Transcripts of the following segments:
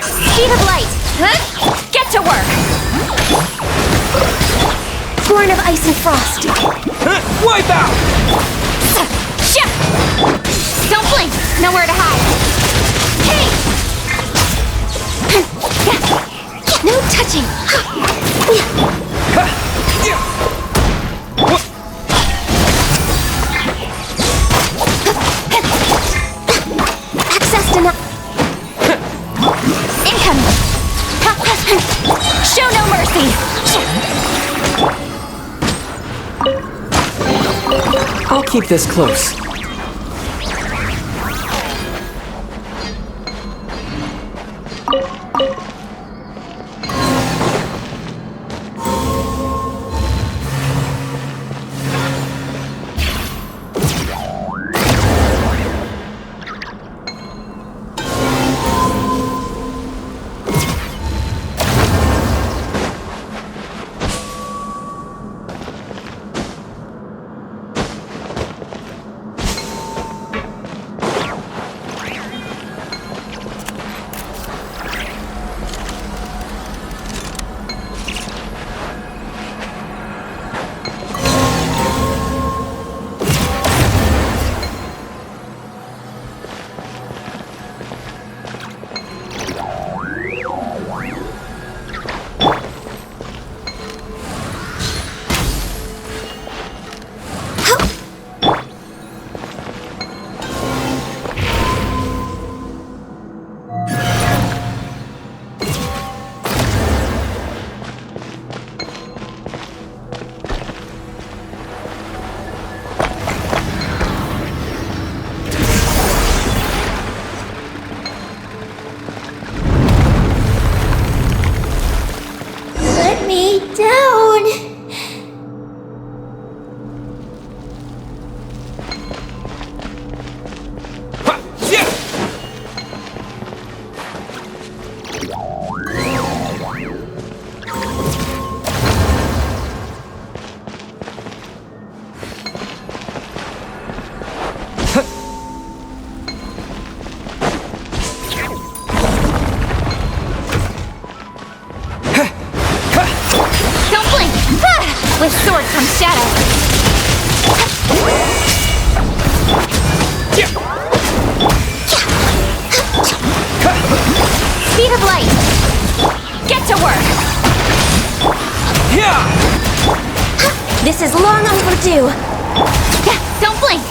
Speed of light! Huh? Get to work! Born of ice and frost! Wipe out! Don't blink! Nowhere to hide! Hey! No touching! Access denied! Incoming! Show no mercy! I'll keep this close. With sword comes shadow. Speed of light. Get to work. This is long overdue. Don't blink.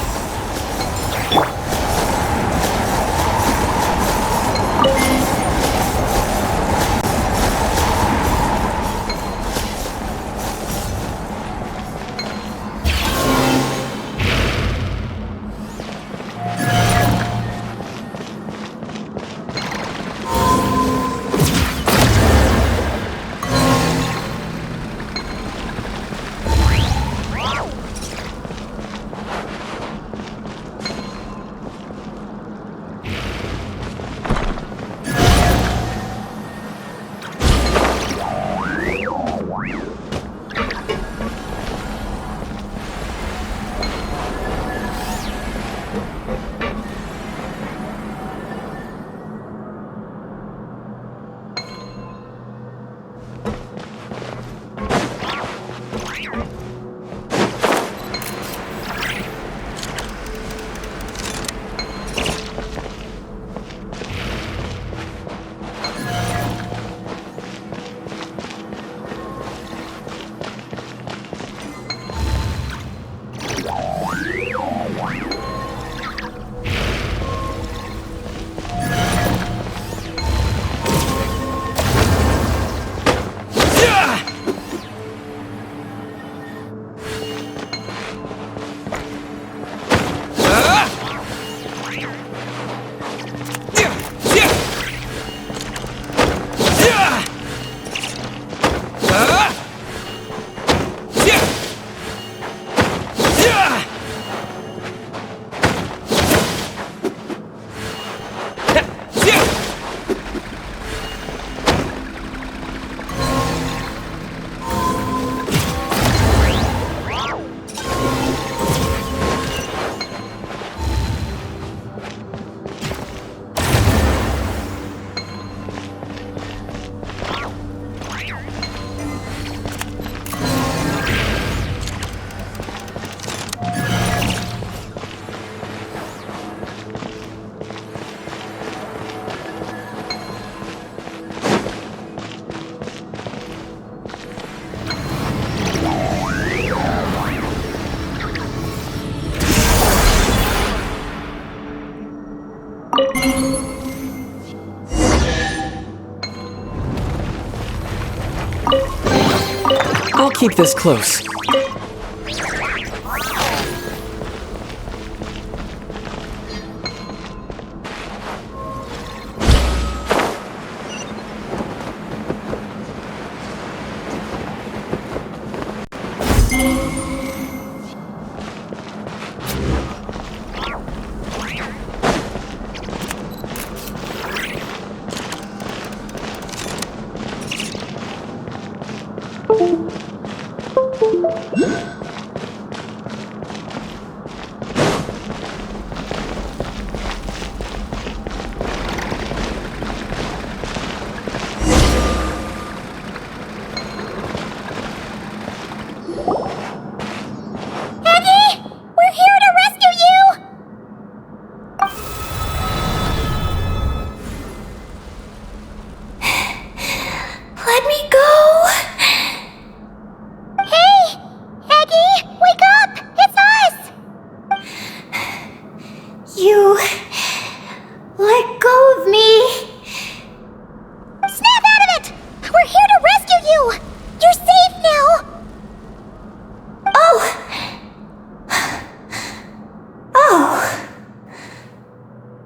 I'll keep this close.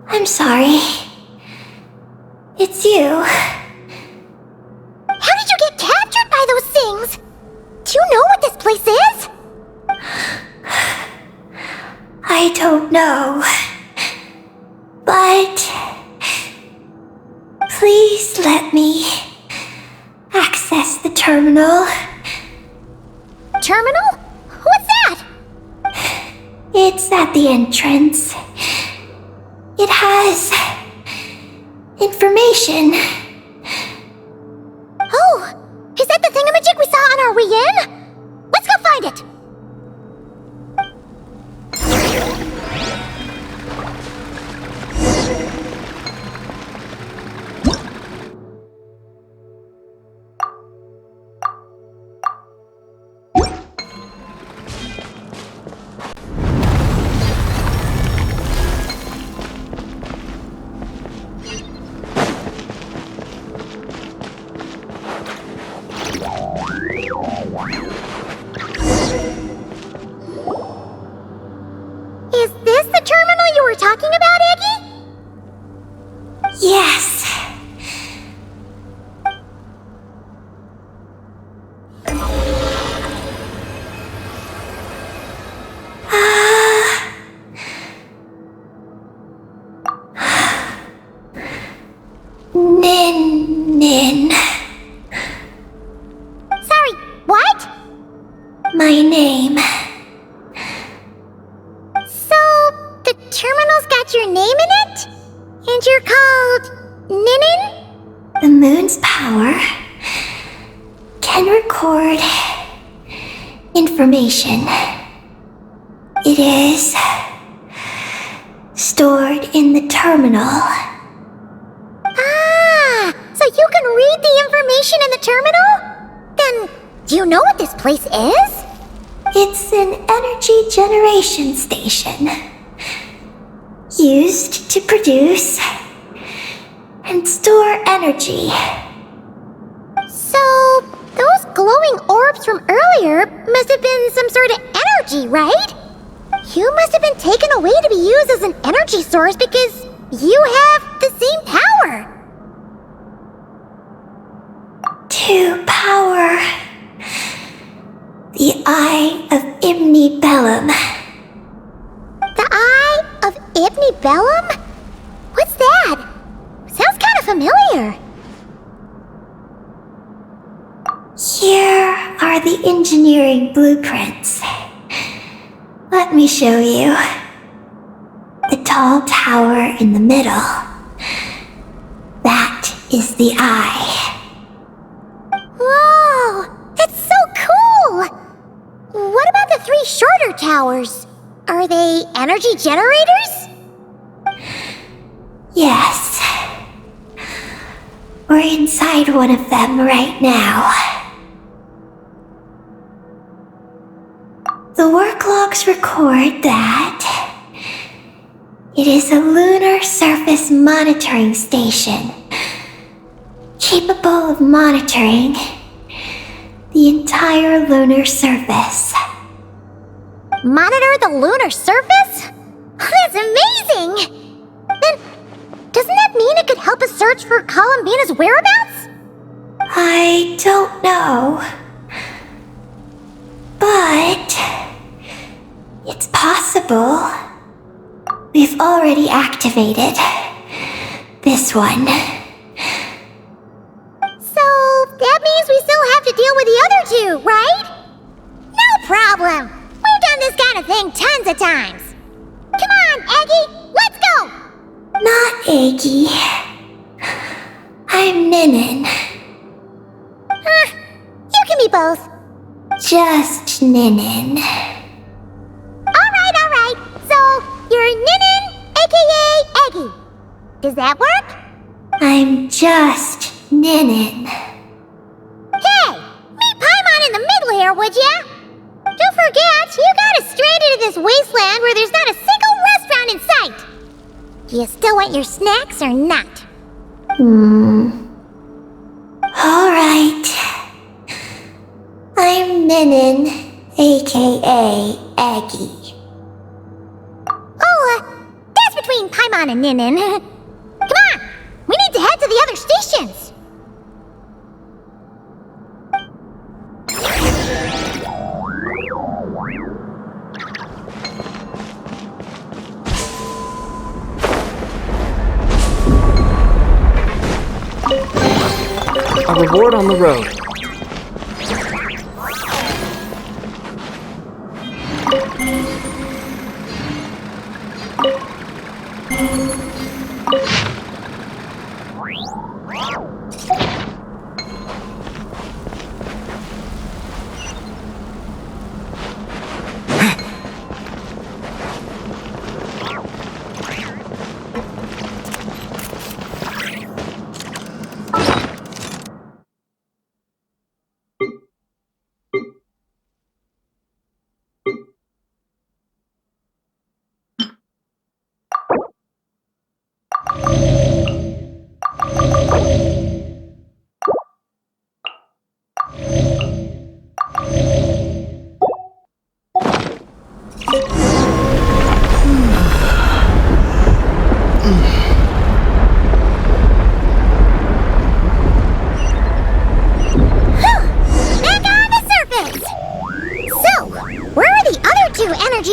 I'm sorry. It's you. How did you get captured by those things? Do you know what this place is? I don't know. But please let me access the terminal. Terminal? What's that? It's at the entrance. It has information. Oh, is that the thingamajig we saw on our way in? Let's go find it. Is this the terminal you were talking about, Eggy? Yes. Nin. Sorry, what? My name. So, the terminal's got your name in it? And you're called Ninin? The moon's power can record information. It is stored in the terminal. Ah, so you can read the information in the terminal? Then, do you know what this place is? It's an energy generation station used to produce and store energy. So, those glowing orbs from earlier must have been some sort of energy, right? You must have been taken away to be used as an energy source because you have the same power. To power the Eye of Imnibellum. The Eye of Ibnibellum? What's that? Sounds kind of familiar. Here are the engineering blueprints. Let me show you. The tall tower in the middle. That is the eye. Whoa, that's so cool! What about the three shorter towers? Are they energy generators? Yes. We're inside one of them right now. The work logs record that it is a lunar surface monitoring station capable of monitoring the entire lunar surface. Monitor the lunar surface? That's amazing! Then, doesn't that mean it could help us search for Columbina's whereabouts? I don't know. But it's possible. We've already activated this one. So, that means we still have to deal with the other two, right? No problem! We've done this kind of thing tons of times. Come on, Aggie, let's go! Not Aggie. I'm Ninin. You can be both. Just Ninin. Alright. So, you're Ninin, aka Aggie. Does that work? I'm just Ninin. Hey, meet Paimon in the middle here, would ya? Don't forget, you got us stranded in this wasteland where there's not a single restaurant in sight. Do you still want your snacks or not? Alright. I'm Ninin, aka Aggie. Oh, that's between Paimon and Ninin. Come on, we need to head to the other stations. A reward on the road.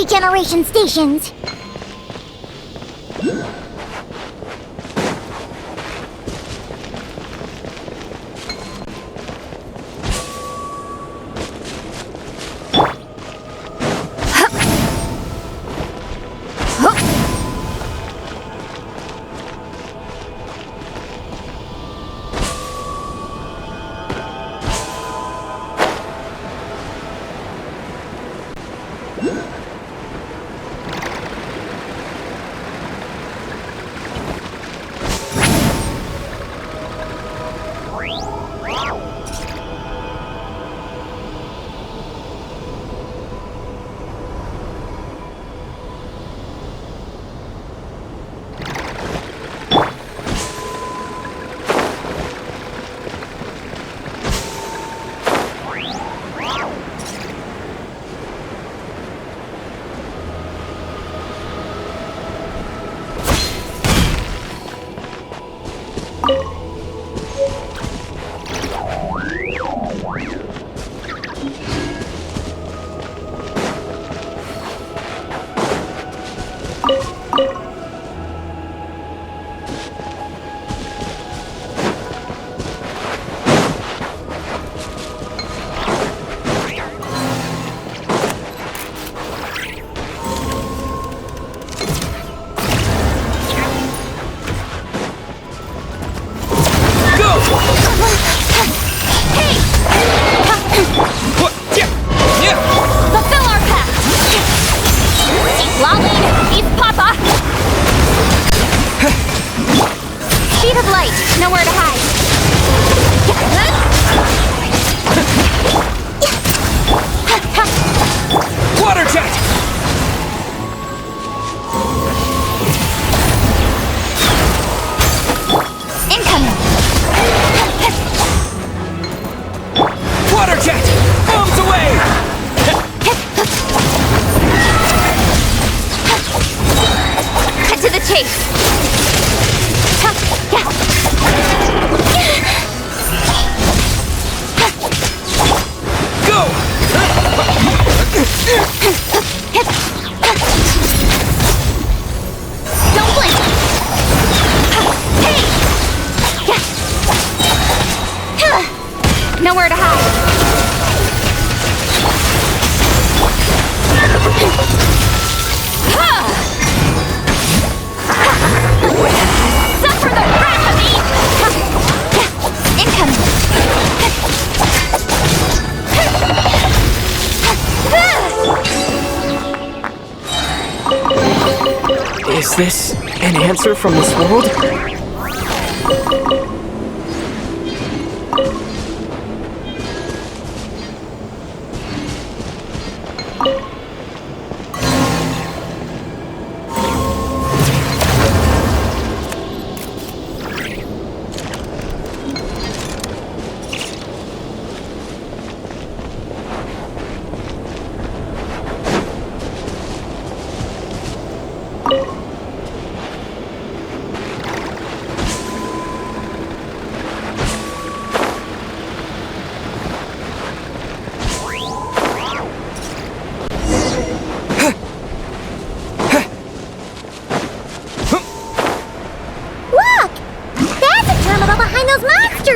Generation stations. Nowhere to hide. Water jet! Incoming. Water jet! Nowhere to hide. Suffer the wrath of me! Incoming! Is this an answer from this world?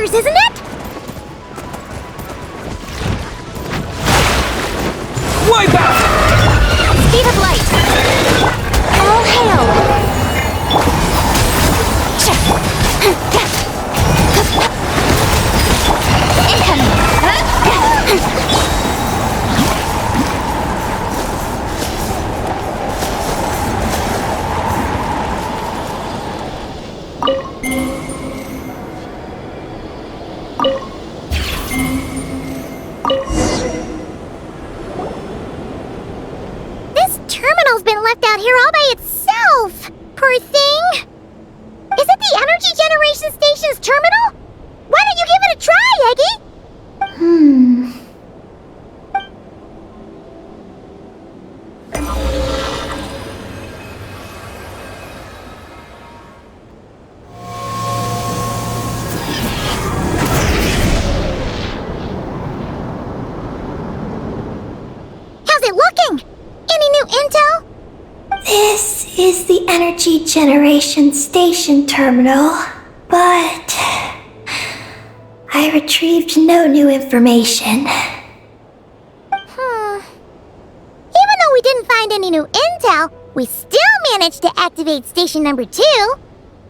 Isn't it? Wipe out! Speed of light! All hail! This terminal's been left out here all by itself! Poor thing! Is it the energy generation station's terminal? Why don't you give it a try, Eggy? How's it looking? Any new intel? This is the energy generation station terminal, but I retrieved no new information. Even though we didn't find any new intel, we still managed to activate station number 2.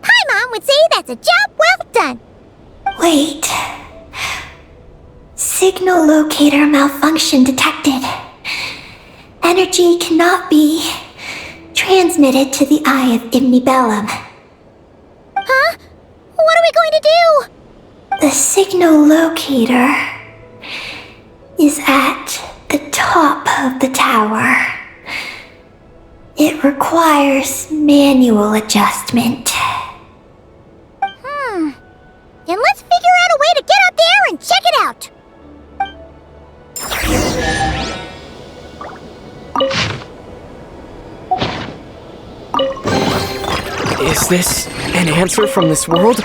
Paimon would say that's a job well done. Wait. Signal locator malfunction detected. Energy cannot be transmitted to the eye of Imnibellum. Huh? What are we going to do? The signal locator is at the top of the tower. It requires manual adjustment. Then let's figure out a way to get up there and check it out. Is this an answer from this world?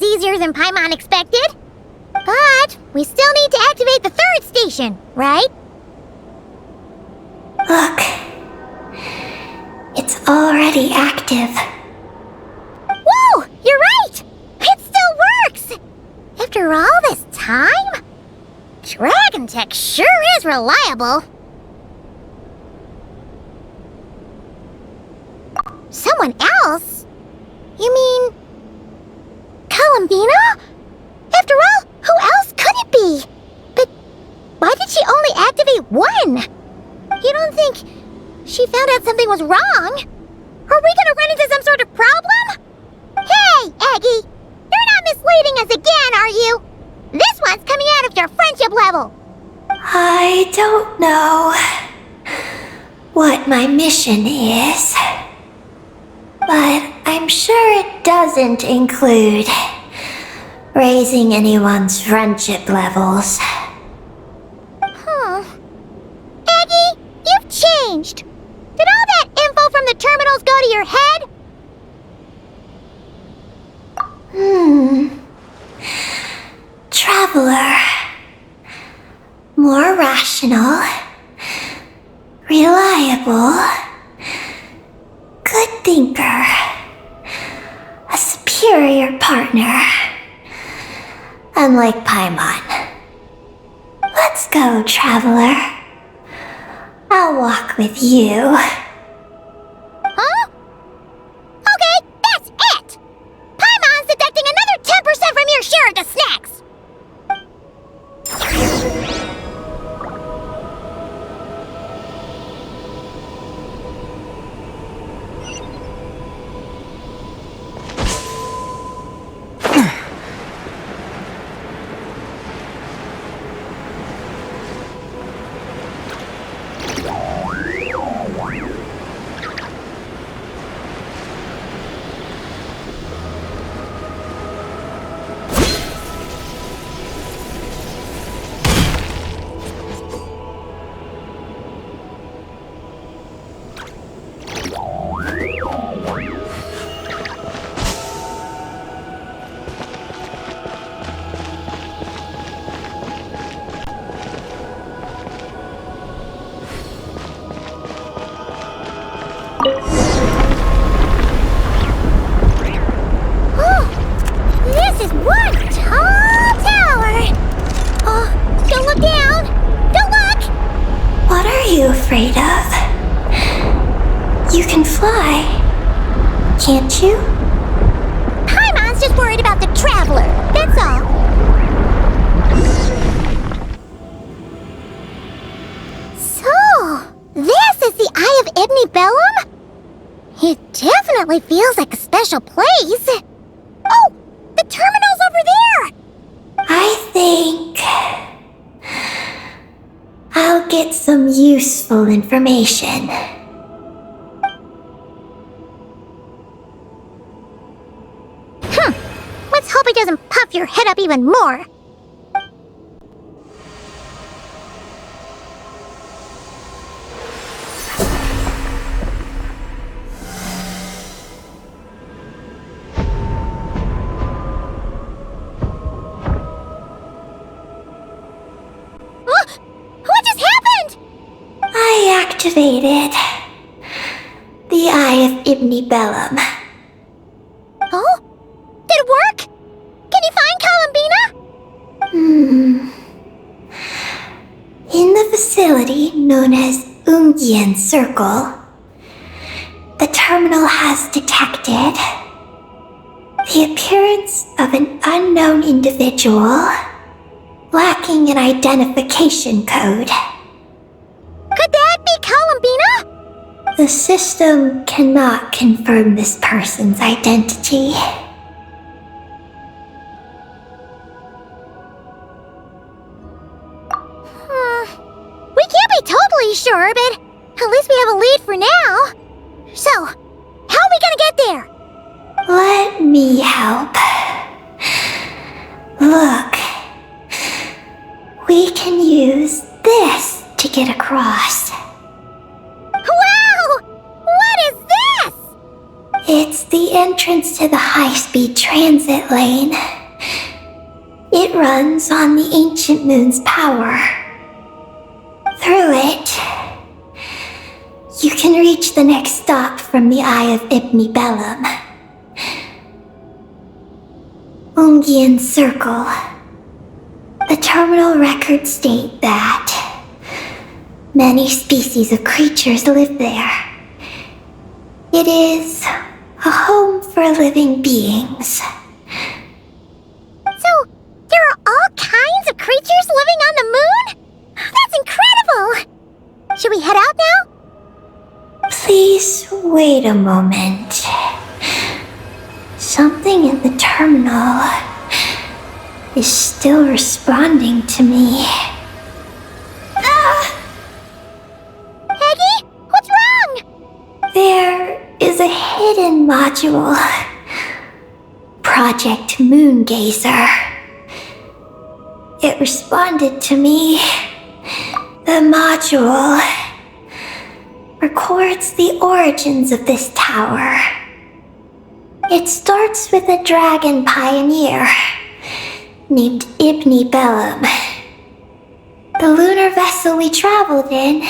Easier than Paimon expected. But we still need to activate the third station, right? Look. It's already active. Whoa! You're right! It still works! After all this time? Dragon Tech sure is reliable. Someone else? You mean... Columbina? After all, who else could it be? But why did she only activate one? You don't think she found out something was wrong? Are we gonna run into some sort of problem? Hey, Aggie! You're not misleading us again, are you? This one's coming out of your friendship level. I don't know what my mission is, but I'm sure it doesn't include raising anyone's friendship levels. Aggie, you've changed. Did all that info from the terminals go to your head? Traveler. More rational. Reliable. Good thinker. A superior partner. Unlike Paimon. Let's go, Traveler. I'll walk with you. Huh? Okay, that's it! Paimon's deducting another 10% from your share of the snacks! This is one tall tower! Oh, don't look down! Don't look! What are you afraid of? You can fly, can't you? Paimon's just worried about the traveler, that's all. So, this is the Eye of Ibni Bellum? It definitely feels like a special place. Oh, the terminal's over there! I think I'll get some useful information. Hope it doesn't puff your head up even more. What just happened? I activated the Eye of Ibnibellum. Oh? Did it work? Can you find Columbina? In the facility known as Ungian Circle, the terminal has detected the appearance of an unknown individual lacking an identification code. Could that be Columbina? The system cannot confirm this person's identity. We can't be totally sure, but at least we have a lead for now. So, how are we gonna get there? Let me help. Look. We can use this to get across. Wow! What is this? It's the entrance to the high-speed transit lane. It runs on the ancient moon's power. Through it, you can reach the next stop from the Eye of Ibnibellum. Ungian Circle. The terminal records state that many species of creatures live there. It is a home for living beings. So, there are all kinds of creatures living on the moon? That's incredible! Should we head out now? Please wait a moment. Something in the terminal is still responding to me. Peggy, what's wrong? There is a hidden module. Project Moongazer. It responded to me. The module records the origins of this tower. It starts with a dragon pioneer named Ibnibellum. The lunar vessel we traveled in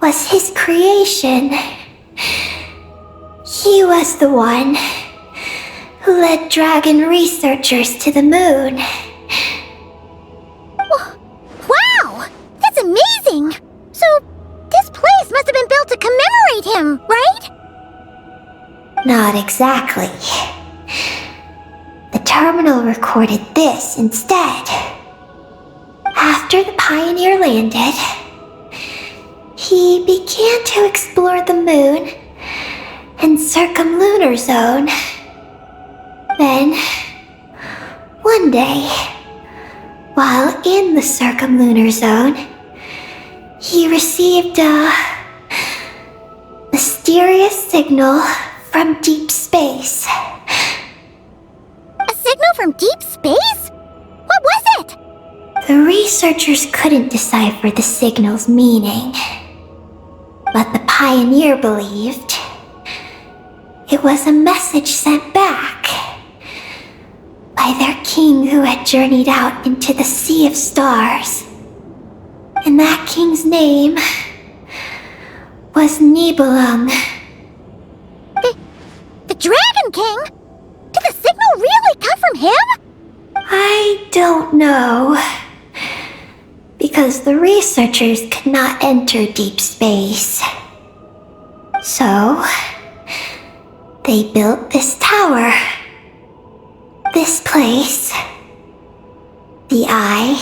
was his creation. He was the one who led dragon researchers to the moon. Wow! That's amazing! So, this place must have been built to commemorate him, right? Not exactly. The terminal recorded this instead. After the pioneer landed, he began to explore the moon and circumlunar zone. Then, one day, while in the circumlunar zone, he received a mysterious signal from deep space. A signal from deep space? What was it? The researchers couldn't decipher the signal's meaning, but the pioneer believed it was a message sent back by their king who had journeyed out into the sea of stars. And that king's name was Nibelung. The Dragon King? Did the signal really come from him? I don't know. Because the researchers could not enter deep space. So, they built this tower. This place. The Eye.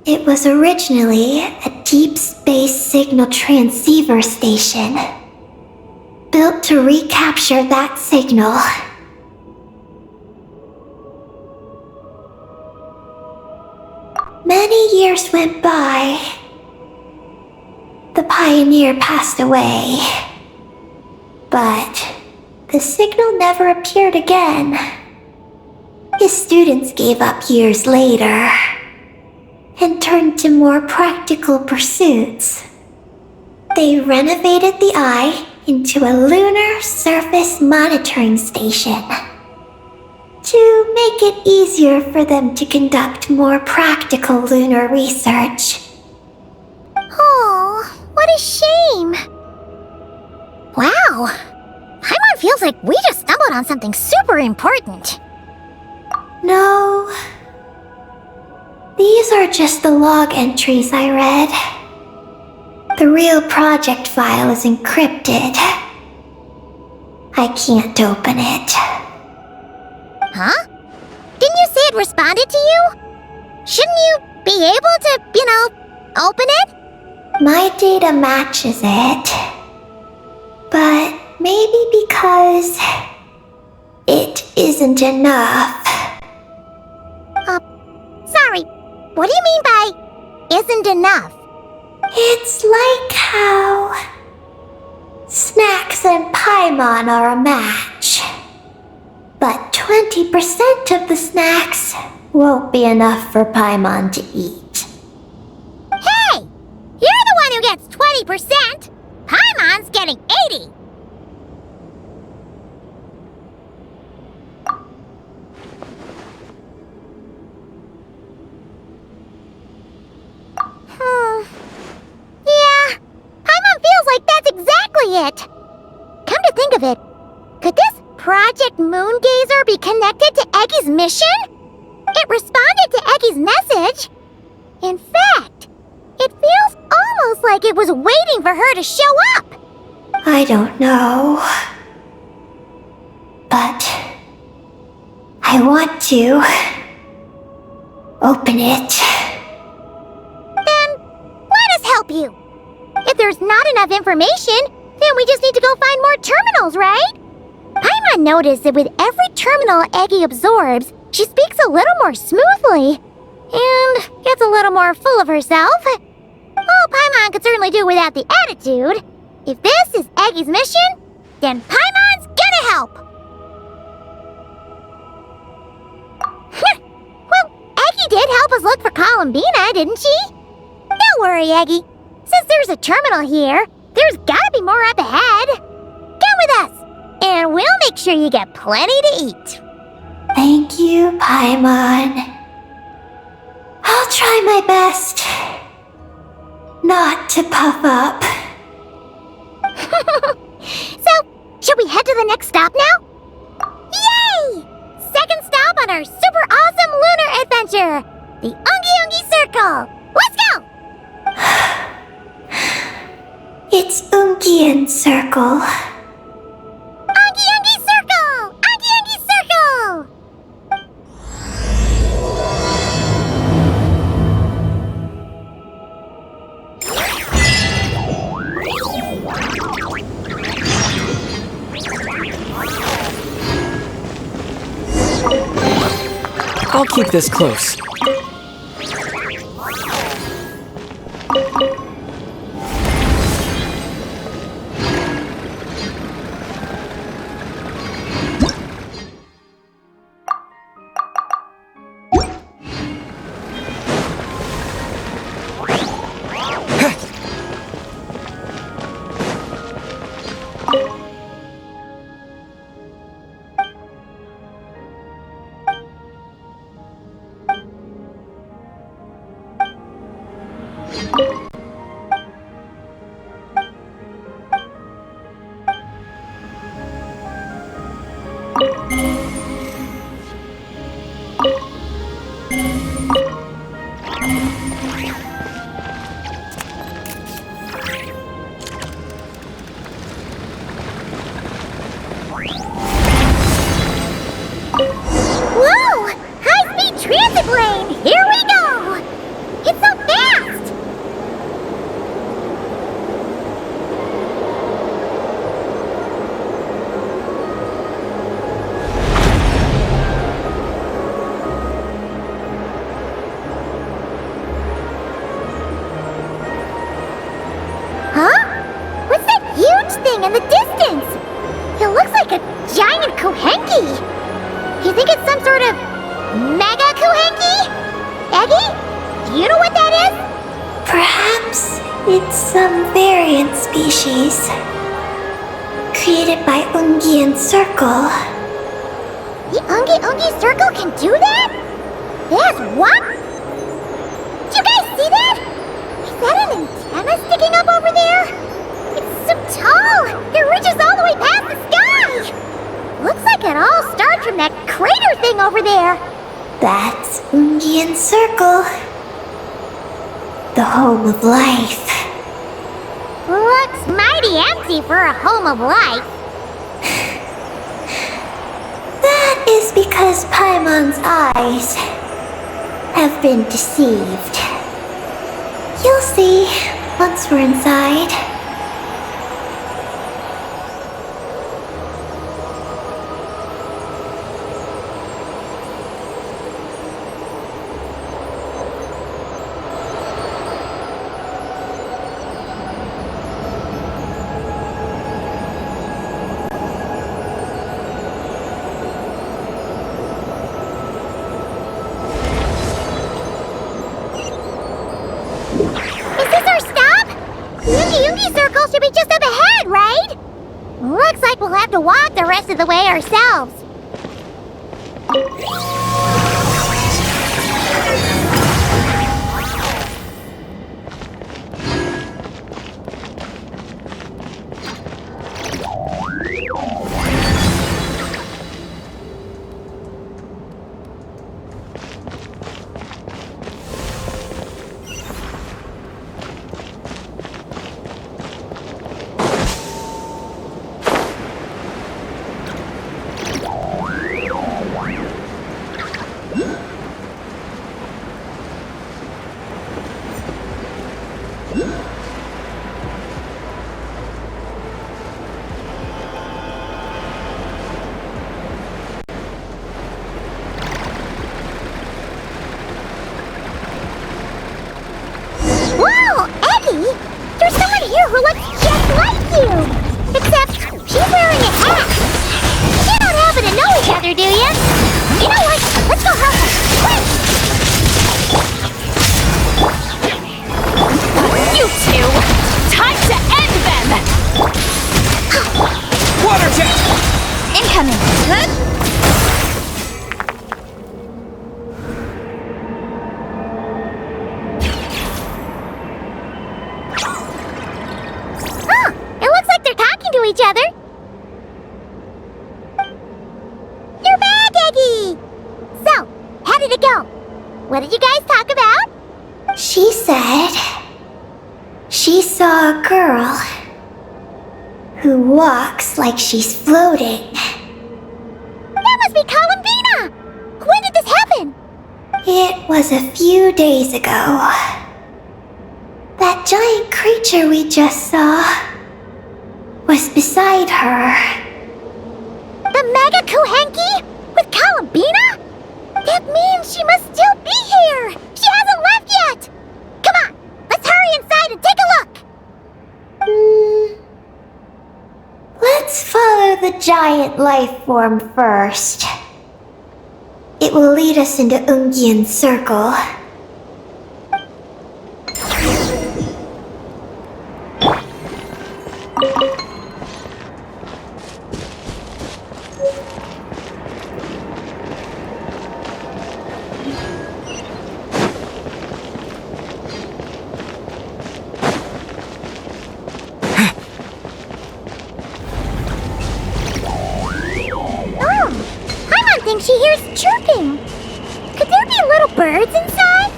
It was originally a deep space signal transceiver station. Built to recapture that signal. Many years went by. The pioneer passed away. But the signal never appeared again. His students gave up years later and turned to more practical pursuits. They renovated the eye into a lunar surface monitoring station to make it easier for them to conduct more practical lunar research. Oh, what a shame. Wow. Paimon feels like we just stumbled on something super important. No. These are just the log entries I read. The real project file is encrypted. I can't open it. Huh? Didn't you say it responded to you? Shouldn't you be able to, open it? My data matches it. But maybe because it isn't enough. Sorry. What do you mean by isn't enough? It's like how snacks and Paimon are a match. But 20% of the snacks won't be enough for Paimon to eat. Hey! You're the one who gets 20%! Paimon's getting 80! Yeah, Paimon feels like that's exactly it! Come to think of it, could this Project Moongazer be connected to Eggy's mission? It responded to Eggy's message. In fact, it feels almost like it was waiting for her to show up. I don't know. But I want to open it. Then let us help you. If there's not enough information, then we just need to go find more terminals, right? Paimon noticed that with every terminal Eggy absorbs, she speaks a little more smoothly and gets a little more full of herself. Well, Paimon could certainly do without the attitude. If this is Eggy's mission, then Paimon's gonna help. Well, Eggy did help us look for Columbina, didn't she? Don't worry, Eggy. Since there's a terminal here, there's gotta be more up ahead. Come with us, and we'll make sure you get plenty to eat. Thank you, Paimon. I'll try my best not to puff up. So, should we head to the next stop now? Yay! Second stop on our super awesome lunar adventure, the Ungi Ungi Circle. Let's go! It's Ungian Circle. Ungi Ungi Circle! Ungi Ungi Circle! I'll keep this close. giant Kuhenki! You think it's some sort of mega Kuhenki? Eggy, do you know what that is? Perhaps it's some variant species created by Ungian Circle. The Ungi Circle can do that? There's what? Did you guys see that? Is that an antenna sticking up over there? It's so tall! It reaches all the way past the sky! Looks like it all started from that crater thing over there. That's Ungian Circle, the home of life. Looks mighty empty for a home of life. That is because Paimon's eyes have been deceived. You'll see once we're inside. Is this our stop? Ungi Circle should be just up ahead, right? Looks like we'll have to walk the rest of the way ourselves. Whoa, Eddie! There's someone here who looks just like you! Except she's wearing a hat. You don't happen to know each other, do you? You know what? Let's go help her. Quick! You two! Time to end them! Water jet! Incoming! Huh, it looks like they're talking to each other. You're back, Eggy! So, how did it go? What did you guys talk about? She said she saw a girl who walks like she's floating. That must be Columbina! When did this happen? It was a few days ago. That giant creature we just saw was beside her. The Mega Kuhenki? With Columbina? That means she must still be here! She hasn't left yet! Come on, let's hurry inside and take a look! Let's follow the giant life form first. It will lead us into Ungian Circle. Paimon thinks she hears chirping. Could there be little birds inside?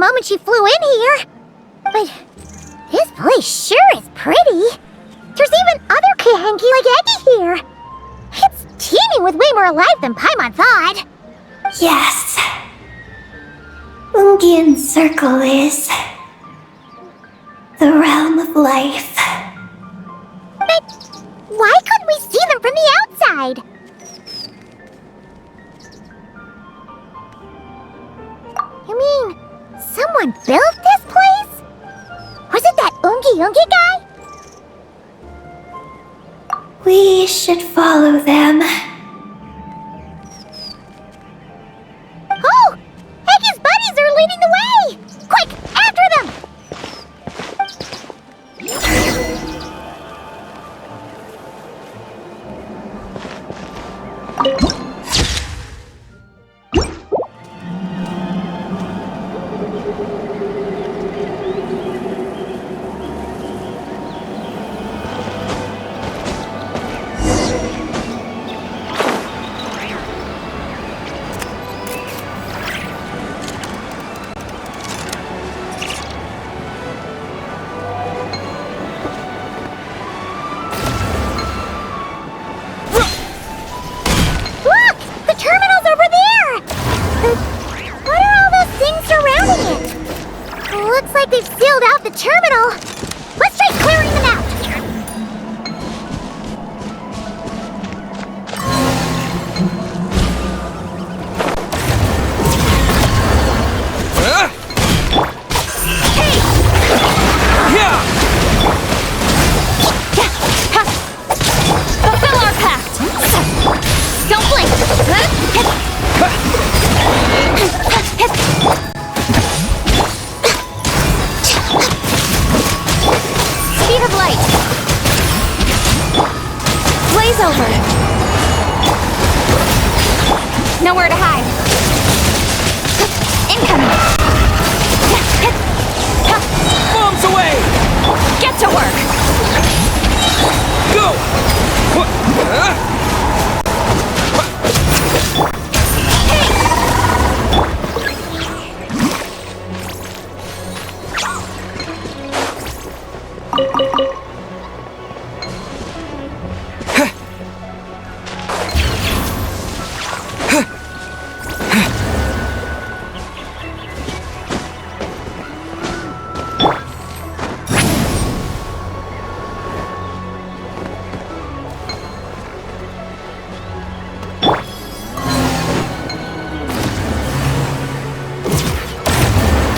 moment she flew in here. But this place sure is pretty. There's even other Kahenki like Eggy here. It's teeming with way more life than Paimon thought. Yes. Ungian Circle is the realm of life. But why couldn't we see them from the outside? You mean someone built this place? Was it that Ungi guy? We should follow them. Oh! Eggy's buddies are leading the way! Quick, after them! Look! The terminal's over there! What are all those things surrounding it? Looks like they've sealed out the terminal. Let's try clearing them out. Fulfill our pact! Don't blink! Speed of light! Blaze over! Nowhere to hide! Incoming! Bombs away! Get to work! Go!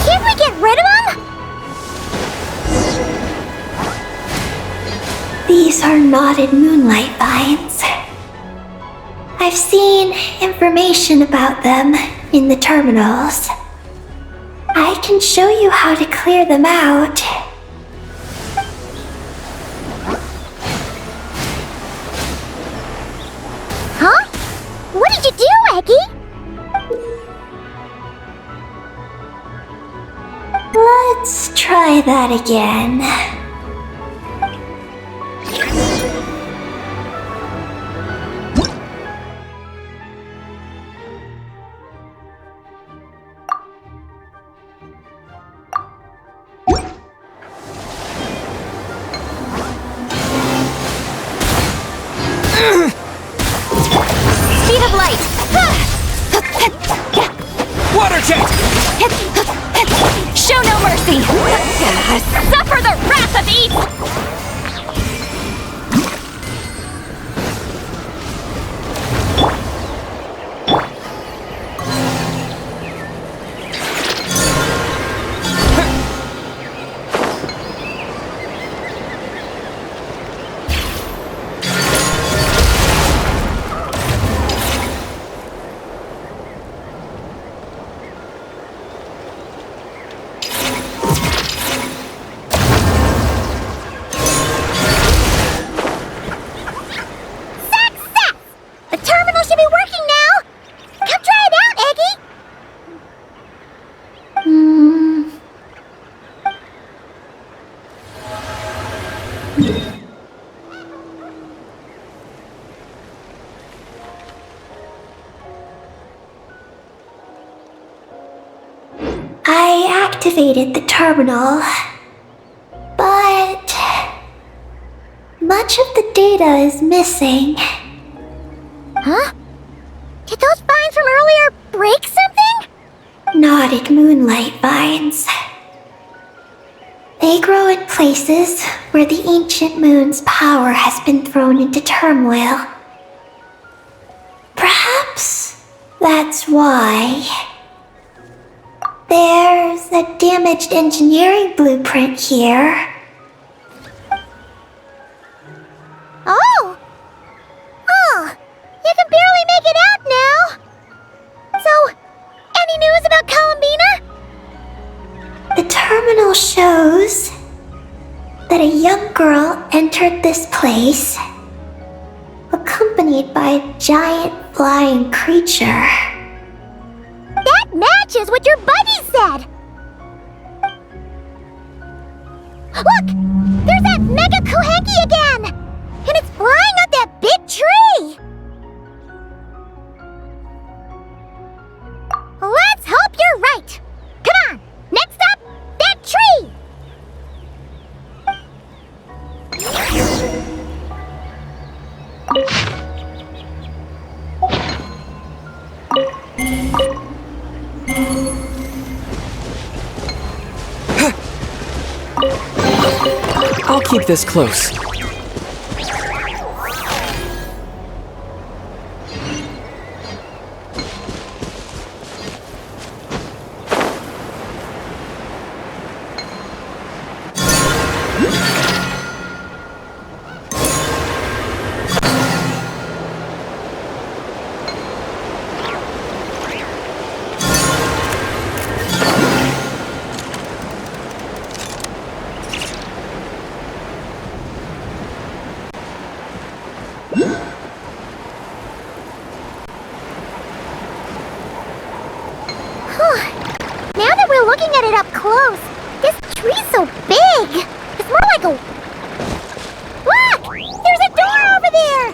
Can't we get rid of them? These are knotted moonlight vines. I've seen information about them in the terminals. I can show you how to clear them out. Huh? What did you do, Eggy? Let's try that again. Speed of light! Water jet! Show no mercy! Suffer the wrath of Eve! activated the terminal, but much of the data is missing. Huh? Did those vines from earlier break something? Knotted moonlight vines. They grow in places where the ancient moon's power has been thrown into turmoil. Perhaps that's why. There's a damaged engineering blueprint here. Oh! Oh! You can barely make it out now! So, any news about Columbina? The terminal shows that a young girl entered this place, accompanied by a giant flying creature. That matches what your buddy said! Look! There's that Mega Kohenki again! And it's flying up that big tree! Let's hope you're right! Come on! Next up, that tree! I'll keep this close. Now that we're looking at it up close, this tree's so big! It's more like a... Look! There's a door over there!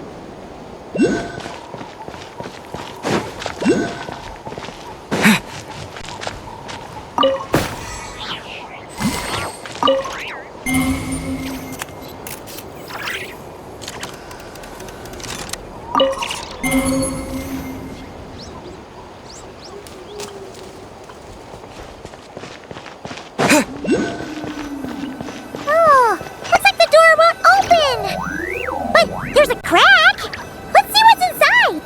Oh, looks like the door won't open! But there's a crack! Let's see what's inside!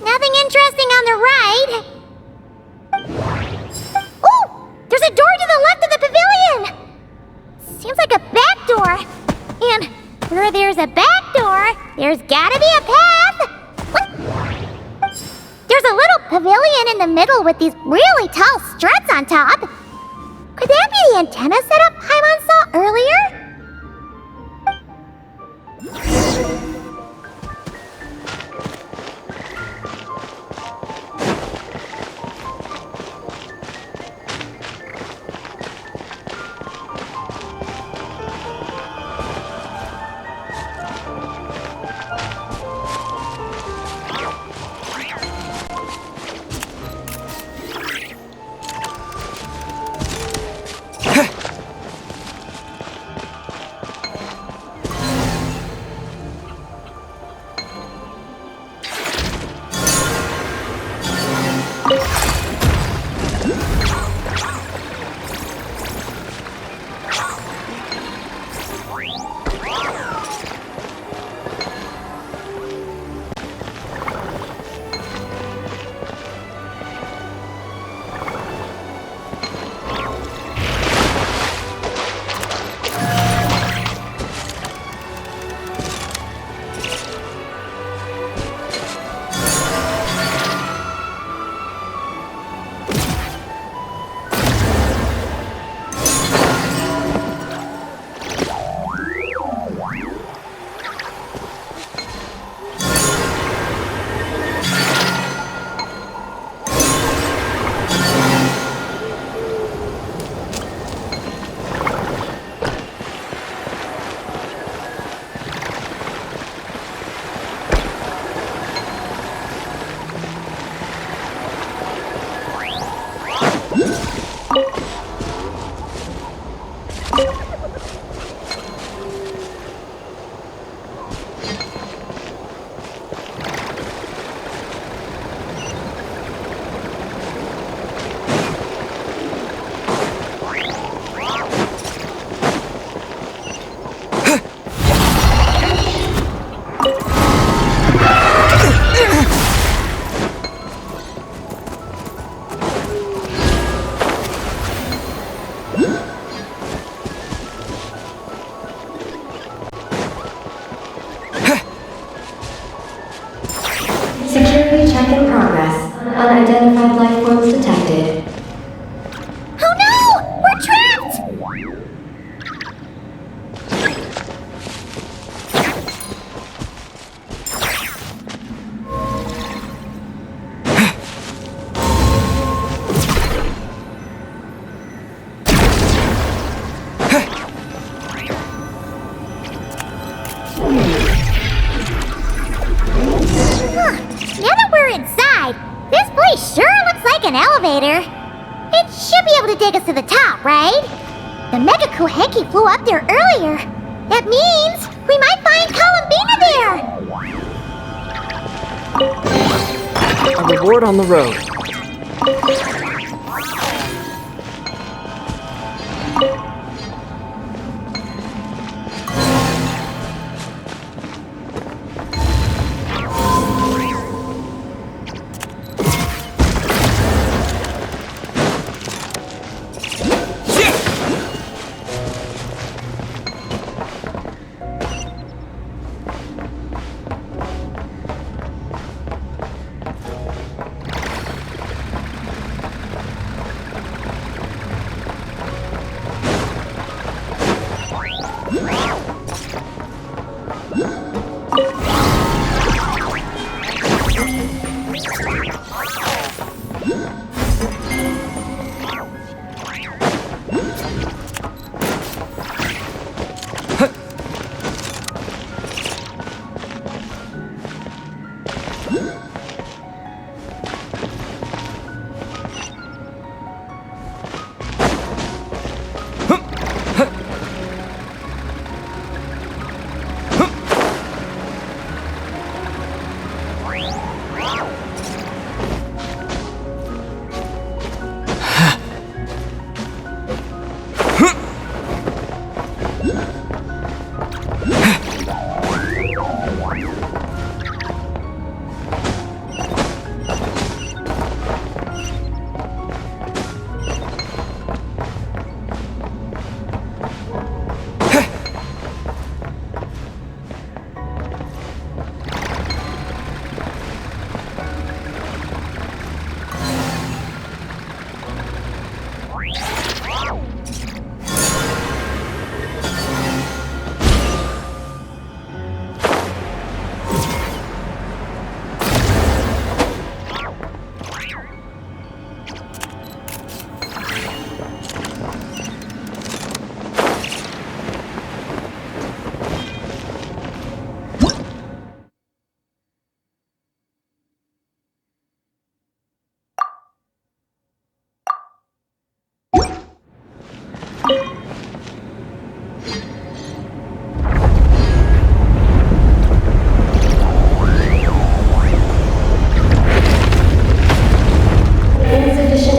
Nothing interesting on the right. Oh! There's a door to the left of the pavilion! Seems like a back door. And where there's a back door, there's gotta be a path! What? There's a little pavilion in the middle with these really tall struts on top. Could that be the antenna setup Paimon saw earlier? Unidentified life forms detected. Oh no! We're trapped! Now that we're inside, this place sure looks like an elevator. It should be able to take us to the top, right? The Mega Kohenki flew up there earlier. That means we might find Columbina there. A reward on the road.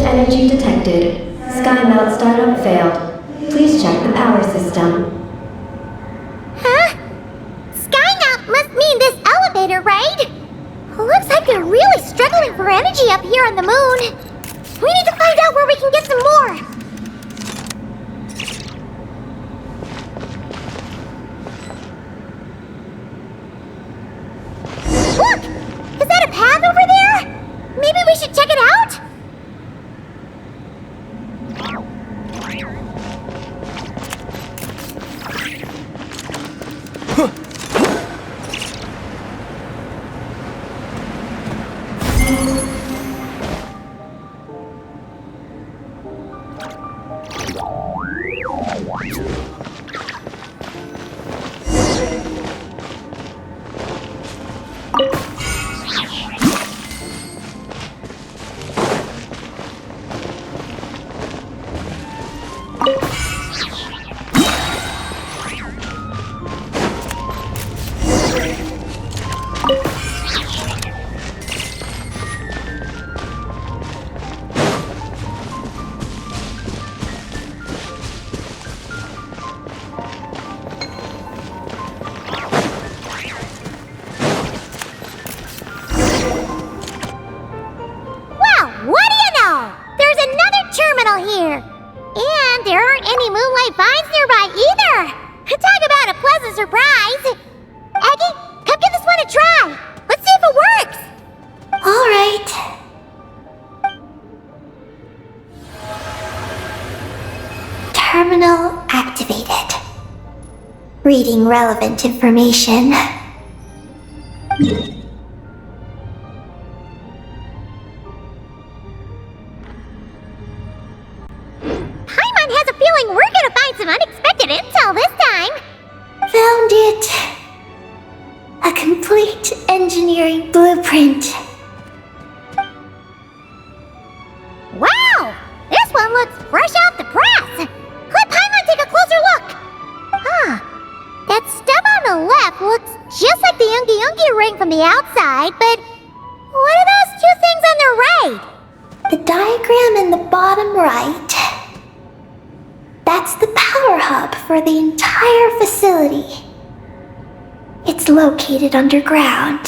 Energy detected. Sky melt startup failed. Please check the power system. Huh? Skynaut must mean this elevator, right? Looks like they're really struggling for energy up here on the moon. We need to find out where we can get some more. Look! Is that a path over there? Maybe we should check it out? Here. And there aren't any moonlight vines nearby either. Talk about a pleasant surprise. Aggie, come give this one a try. Let's see if it works. All right. Terminal activated. Reading relevant information. Paimon has a feeling we're gonna find some unexpected intel this time. Found it. A complete engineering blueprint. Wow! This one looks fresh off the press! Let Paimon take a closer look! Huh. That stub on the left looks just like the Ungi ring from the outside, but what are those two things on the right? The diagram in the bottom right. That's the power hub for the entire facility. It's located underground.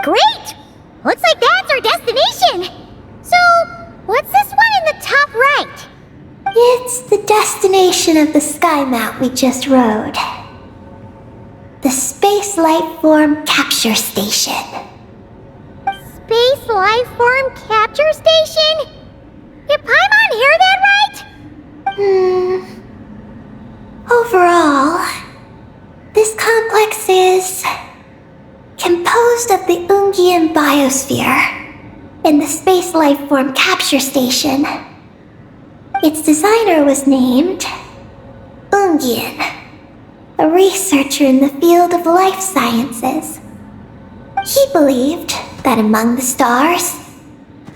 Great! Looks like that's our destination! So, what's this one in the top right? It's the destination of the sky map we just rode. The Space Life Form Capture Station. Space Life Form Capture Station? Did Paimon hear that right? Overall, this complex is composed of the Ungian biosphere and the Space Life Form Capture Station. Its designer was named Ungian, a researcher in the field of life sciences. He believed that among the stars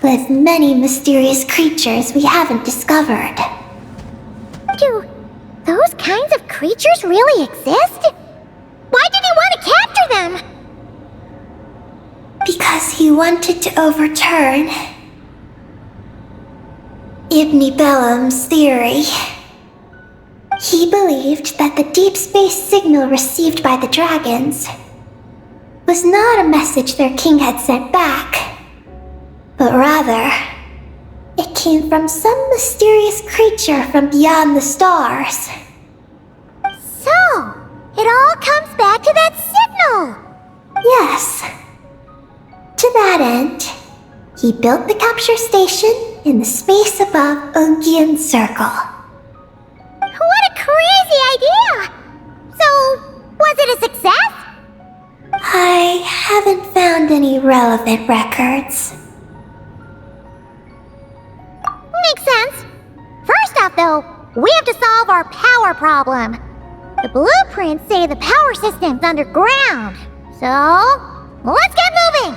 lived many mysterious creatures we haven't discovered. Do those kinds of creatures really exist? Why did he want to capture them? Because he wanted to overturn Ibn Bellum's theory. He believed that the deep space signal received by the dragons was not a message their king had sent back, but rather, it came from some mysterious creature from beyond the stars. So, it all comes back to that signal! Yes. To that end, he built the capture station in the space above Ungian Circle. What a crazy idea! So, was it a success? I haven't found any relevant records. Makes sense. First off, though, we have to solve our power problem. The blueprints say the power system's underground. So, let's get moving!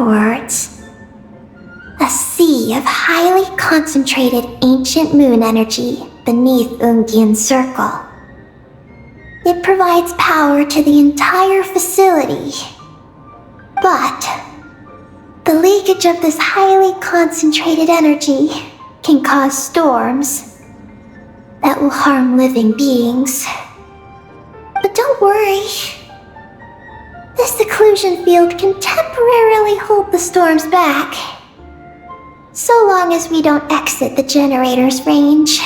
towards a sea of highly concentrated ancient moon energy beneath Ungyen's circle. It provides power to the entire facility. But the leakage of this highly concentrated energy can cause storms that will harm living beings. But don't worry. This seclusion field can temporarily hold the storms back, so long as we don't exit the generator's range.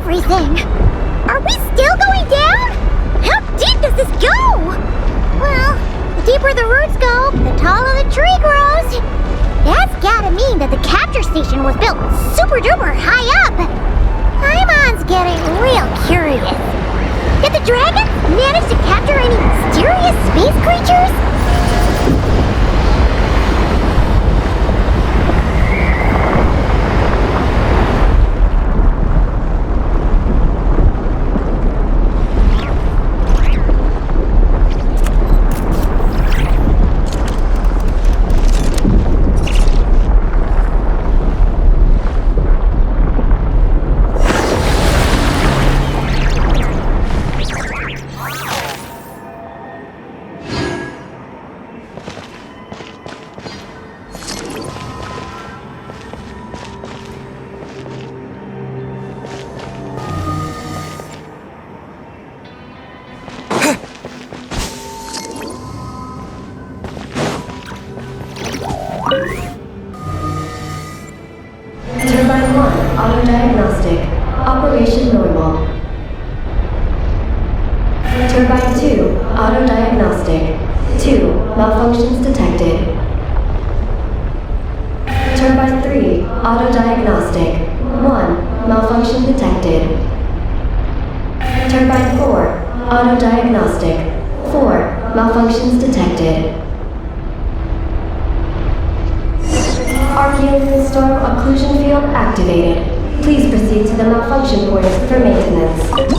Everything! Are we still going down? How deep does this go? Well, the deeper the roots go, the taller the tree grows. That's gotta mean that the capture station was built super duper high up. Paimon's getting real curious. Did the dragon manage to capture any mysterious space creatures? Turbine 1, auto-diagnostic. Operation normal. Turbine 2, auto-diagnostic. 2, malfunctions detected. Turbine 3, auto-diagnostic. 1, malfunction detected. Turbine 4, auto-diagnostic. 4, malfunctions detected. Archaean storm occlusion field activated. Please proceed to the malfunction point for maintenance.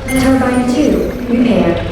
Turbine 2, repaired.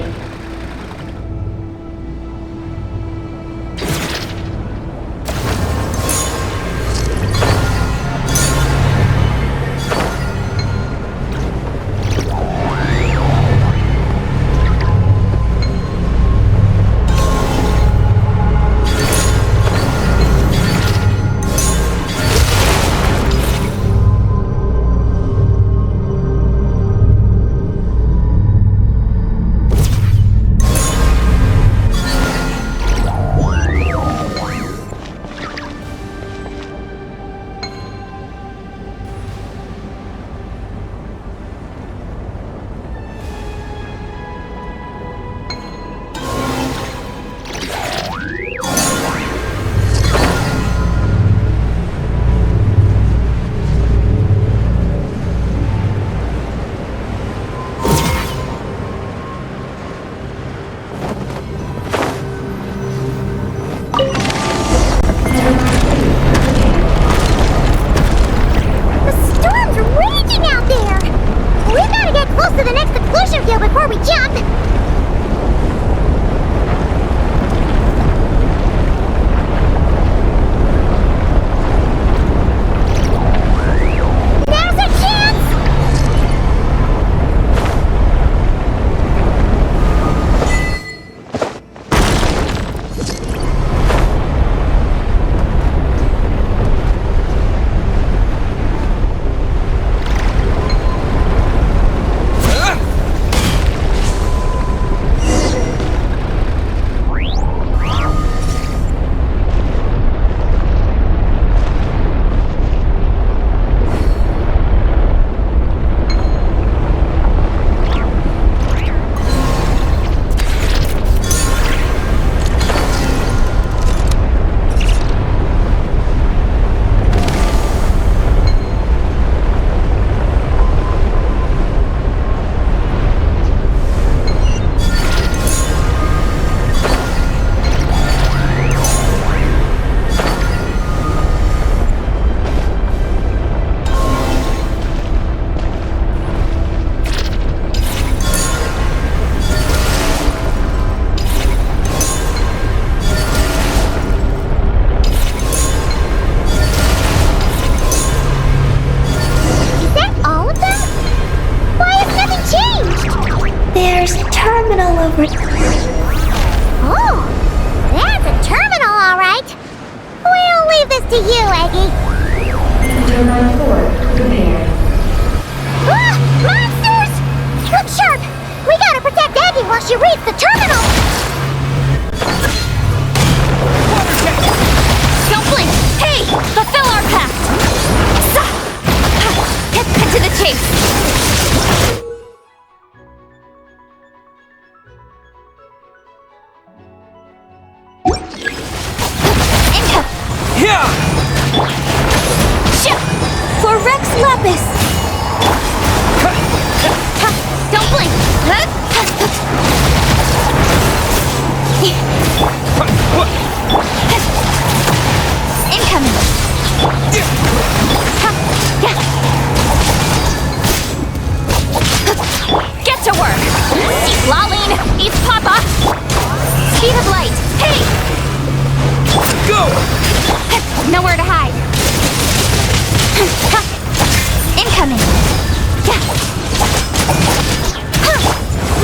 Incoming!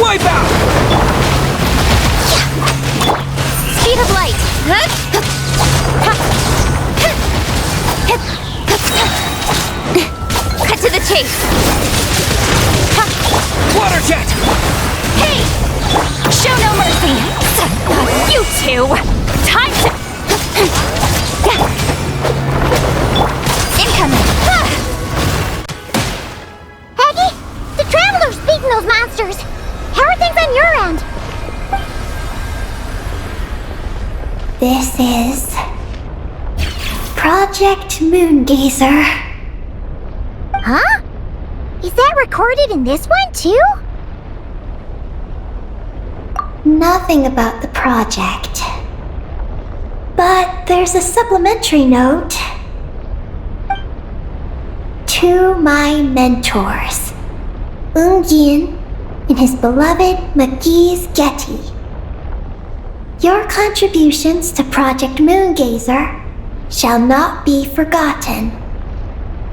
Wipe out! Speed of light! Cut to the chase! Water jet! Hey! Show no mercy! You two! Time to... Incoming! Aggie, the Traveler's beaten those monsters. How are things on your end? This is Project Moongazer. Huh? Is that recorded in this one, too? Nothing about the project. But there's a supplementary note. To my mentors, Ungin and his beloved McGee's Getty. Your contributions to Project Moongazer shall not be forgotten.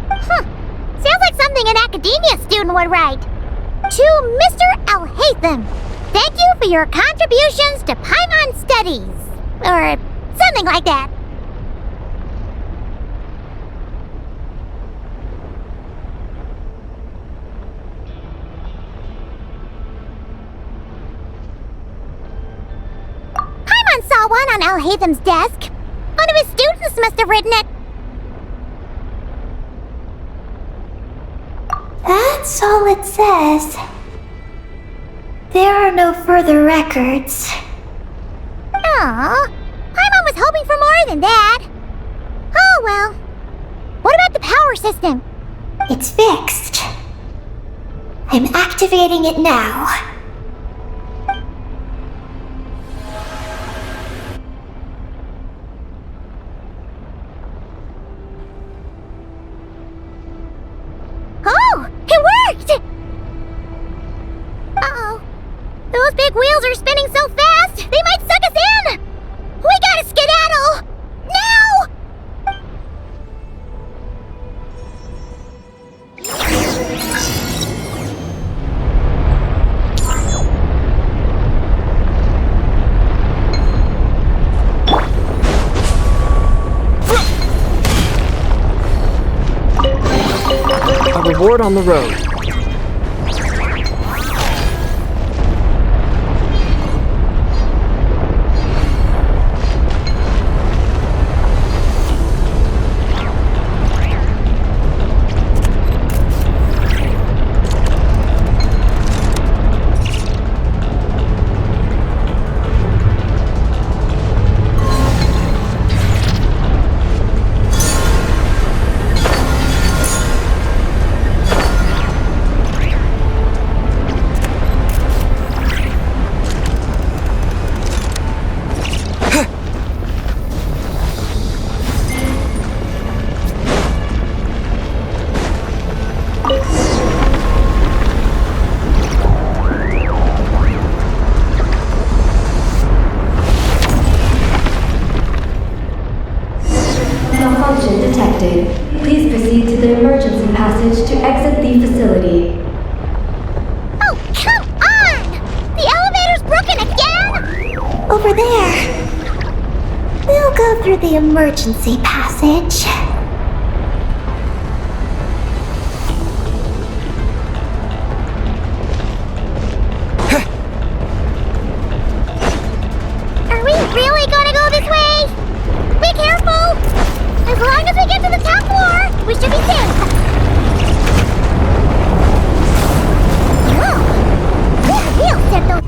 Sounds like something an academia student would write. To Mr. Alhaitham, thank you for your contributions to Paimon Studies. Or something like that. Paimon saw one on Alhaitham's desk. One of his students must have written it. That's all it says. There are no further records. Aw, Paimon was hoping for more than that. Oh well. What about the power system? It's fixed. I'm activating it now. Oh, it worked! Uh-oh. Those big wheels are spinning so fast, they might suck us in! We gotta skedaddle! Now! A reward on the road. Malfunction detected. Please proceed to the emergency passage to exit the facility. Oh, come on! The elevator's broken again? Over there. We'll go through the emergency passage. Are we really gonna go this way? Be careful! As long as we get to the top floor, we should be safe. Whoa! That wheel set those...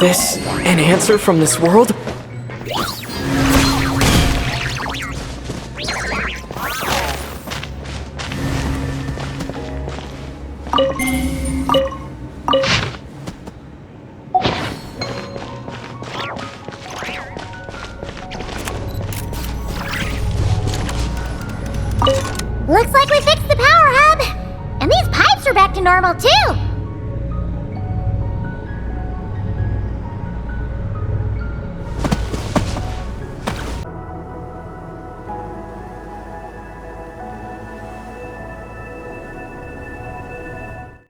this an answer from this world? Looks like we fixed the power hub! And these pipes are back to normal too!